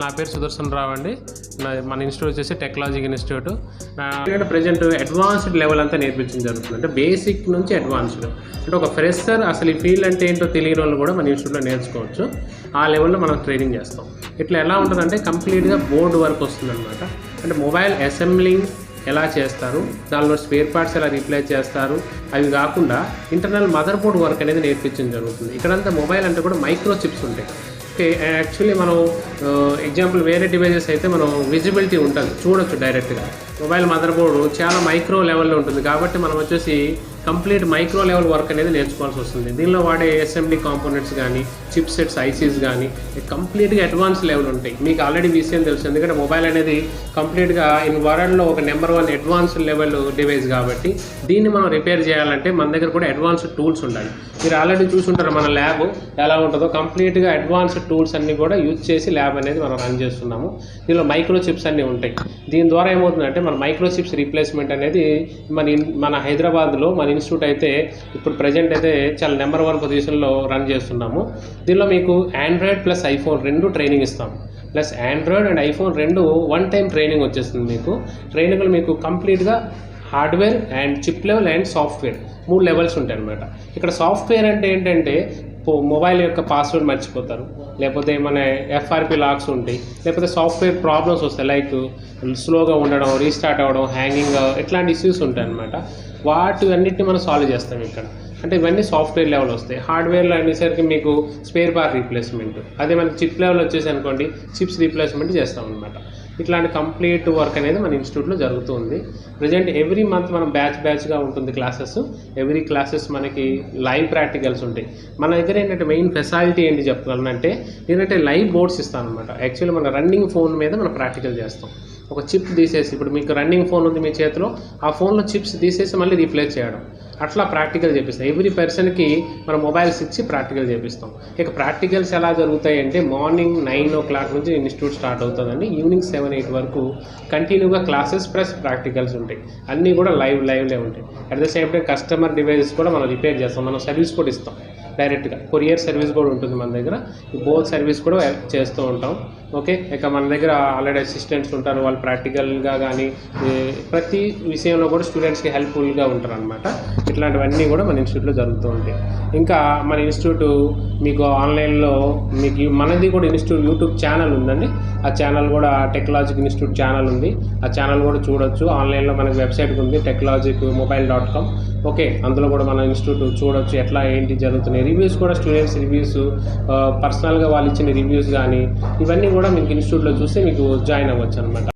నా పేరు సుదర్శన్ రావు అండి. మన ఇన్స్టిట్యూట్ వచ్చేసి TechLogic institute. Present advanced level అంతా నేర్పించడం జరుగుతుంది. అంటే బేసిక్ నుంచి అడ్వాన్స్డ్, అంటే ఒక ఫ్రెషర్ అసలు ఈ ఫీల్డ్ అంటే ఏంటో తెలియని వాళ్ళు కూడా మన ఇన్స్టిట్యూట్లో నేర్చుకోవచ్చు. ఆ లెవెల్లో మనం ట్రైనింగ్ చేస్తాం. ఇట్లా ఎలా ఉంటుందంటే కంప్లీట్గా బోర్డు వర్క్ వస్తుంది అనమాట. అంటే మొబైల్ అసెంబ్లింగ్ ఎలా చేస్తారు, దానిలో స్పేర్ పార్ట్స్ ఎలా రీప్లేస్ చేస్తారు, అవి కాకుండా ఇంటర్నల్ మదర్ బోర్డ్ వర్క్ అనేది నేర్పించడం జరుగుతుంది. ఇక్కడంతా మొబైల్ అంటే కూడా మైక్రో చిప్స్ ఉంటాయి. యాక్చువల్లీ మనం ఎగ్జాంపుల్ వేరే డివైజెస్ అయితే మనం విజిబిలిటీ ఉంటుంది, చూడొచ్చు డైరెక్ట్గా. మొబైల్ మదర్ బోర్డు చాలా మైక్రో లెవెల్లో ఉంటుంది కాబట్టి మనం వచ్చేసి కంప్లీట్ మైక్రో లెవెల్ వర్క్ అనేది నేర్చుకోవాల్సి వస్తుంది. దీనిలో వాడే అసెంబ్లీ కాంపోనెంట్స్ కానీ, చిప్ సెట్స్, ఐసీస్ కానీ కంప్లీట్గా అడ్వాన్స్ లెవెల్ ఉంటాయి. మీకు ఆల్రెడీ విషయం తెలుసు, ఎందుకంటే మొబైల్ అనేది కంప్లీట్గా ఇన్ వరల్డ్లో ఒక నెంబర్ 1 అడ్వాన్స్ లెవెల్ డివైస్ కాబట్టి దీన్ని మనం రిపేర్ చేయాలంటే మన దగ్గర కూడా అడ్వాన్స్డ్ టూల్స్ ఉండాలి. మీరు ఆల్రెడీ చూసుంటారు మన ల్యాబ్ ఎలా ఉంటుందో. కంప్లీట్గా అడ్వాన్స్డ్ టూల్స్ అన్నీ కూడా యూజ్ చేసి ల్యాబ్ అనేది మనం రన్ చేస్తున్నాము. దీనిలో మైక్రో చిప్స్ అన్నీ ఉంటాయి. దీని ద్వారా ఏమవుతుందంటే మన మైక్రో చిప్స్ రీప్లేస్మెంట్ అనేది మన హైదరాబాద్లో మన ఇన్స్టిట్యూట్ అయితే ఇప్పుడు ప్రజెంట్ అయితే చాలా నెంబర్ 1 పొజిషన్లో రన్ చేస్తున్నాము. దీనిలో మీకు ఆండ్రాయిడ్ ప్లస్ ఐఫోన్ 2 ట్రైనింగ్ ఇస్తాము. Plus Android and iPhone 2 1 time training వచ్చేస్తుంది. మీకు ట్రైనింగ్లు మీకు కంప్లీట్గా hardware and chip level and software 3 levels ఉంటాయి అన్నమాట. ఇక్కడ సాఫ్ట్వేర్ అంటే ఏంటంటే మొబైల్ యొక్క పాస్వర్డ్ మర్చిపోతారు, లేకపోతే ఏమైనా ఎఫ్ఆర్పి లాక్స్ ఉంటాయి, లేకపోతే సాఫ్ట్వేర్ ప్రాబ్లమ్స్ వస్తాయి, లైక్ స్లోగా ఉండడం, రీస్టార్ట్ అవ్వడం, హ్యాంగింగ్, ఇట్లాంటి ఇష్యూస్ ఉంటాయి అన్నమాట. వాటి అన్నిటిని మనం సాల్వ్ చేస్తాం ఇక్కడ. అంటే ఇవన్నీ సాఫ్ట్వేర్ లెవెల్ వస్తాయి. హార్డ్వేర్లో అనేసరికి మీకు స్పేర్ పార్ట్ రీప్లేస్మెంట్, అదే మనకి చిప్ లెవెల్ వచ్చేసి అనుకోండి చిప్స్ రీప్లేస్మెంట్ చేస్తాం అనమాట. ఇట్లాంటి కంప్లీట్ వర్క్ అనేది మన ఇన్స్టిట్యూట్లో జరుగుతుంది. ప్రజెంట్ ఎవ్రీ మంత్ మనం బ్యాచ్గా ఉంటుంది క్లాసెస్. ఎవ్రీ క్లాసెస్ మనకి లైవ్ ప్రాక్టికల్స్ ఉంటాయి. మన దగ్గర ఏంటంటే మెయిన్ ఫెసిలిటీ ఏంటి చెప్పాలంటే ఏంటంటే లైవ్ బోర్డ్స్ ఇస్తాం అనమాట. యాక్చువల్లీ మన రన్నింగ్ ఫోన్ మీద మనం ప్రాక్టికల్ చేస్తాం. ఒక చిప్ తీసేసి, ఇప్పుడు మీకు రన్నింగ్ ఫోన్ ఉంది మీ చేతిలో, ఆ ఫోన్లో చిప్స్ తీసేసి మళ్ళీ రీప్లేస్ చేయడం, అట్లా ప్రాక్టికల్ చేపిస్తాం. ఎవ్రీ పర్సన్కి మన మొబైల్స్ ఇచ్చి ప్రాక్టికల్ చేపిస్తాం. ఇక ప్రాక్టికల్స్ ఎలా జరుగుతాయి అంటే మార్నింగ్ 9 o'clock నుంచి ఇన్స్టిట్యూట్ స్టార్ట్ అవుతుందండి. ఈవినింగ్ 7-8 వరకు కంటిన్యూగా క్లాసెస్ ప్లస్ ప్రాక్టికల్స్ ఉంటాయి. అన్నీ కూడా లైవ్లే ఉంటాయి. At the same time customer devices కూడా మనం రిపేర్ చేస్తాం. మనం సర్వీస్ కూడా ఇస్తాం డైరెక్ట్గా. కొరియర్ సర్వీస్ కూడా ఉంటుంది మన దగ్గర. ఈ బోత్ సర్వీస్ కూడా చేస్తూ ఉంటాం. ఓకే, ఇక మన దగ్గర ఆల్రెడీ అసిస్టెంట్స్ ఉంటారు. వాళ్ళు ప్రాక్టికల్గా కానీ ప్రతి విషయంలో కూడా స్టూడెంట్స్కి హెల్ప్ఫుల్గా ఉంటారు అనమాట. ఇట్లాంటివన్నీ కూడా మన ఇన్స్టిట్యూట్లో జరుగుతూ ఉంటాయి. ఇంకా మన ఇన్స్టిట్యూట్ మీకు ఆన్లైన్లో మీకు మనది కూడా ఇన్స్టిట్యూట్ యూట్యూబ్ ఛానల్ ఉందండి. ఆ ఛానల్ కూడా టెక్లాజిక్ ఇన్స్టిట్యూట్ ఛానల్ ఉంది. ఆ ఛానల్ కూడా చూడొచ్చు. ఆన్లైన్లో మనకి వెబ్సైట్ ఉంది techlogicmobile.com. ఓకే, అందులో కూడా మన ఇన్స్టిట్యూట్ చూడొచ్చు ఎట్లా ఏంటి జరుగుతున్నాయి. రివ్యూస్ కూడా స్టూడెంట్స్ రివ్యూస్, పర్సనల్గా వాళ్ళు ఇచ్చిన రివ్యూస్ కానీ ఇవన్నీ కూడా మీకు ఇన్స్టిట్యూట్లో చూస్తే మీకు జాయిన్ అవ్వచ్చు అనమాట.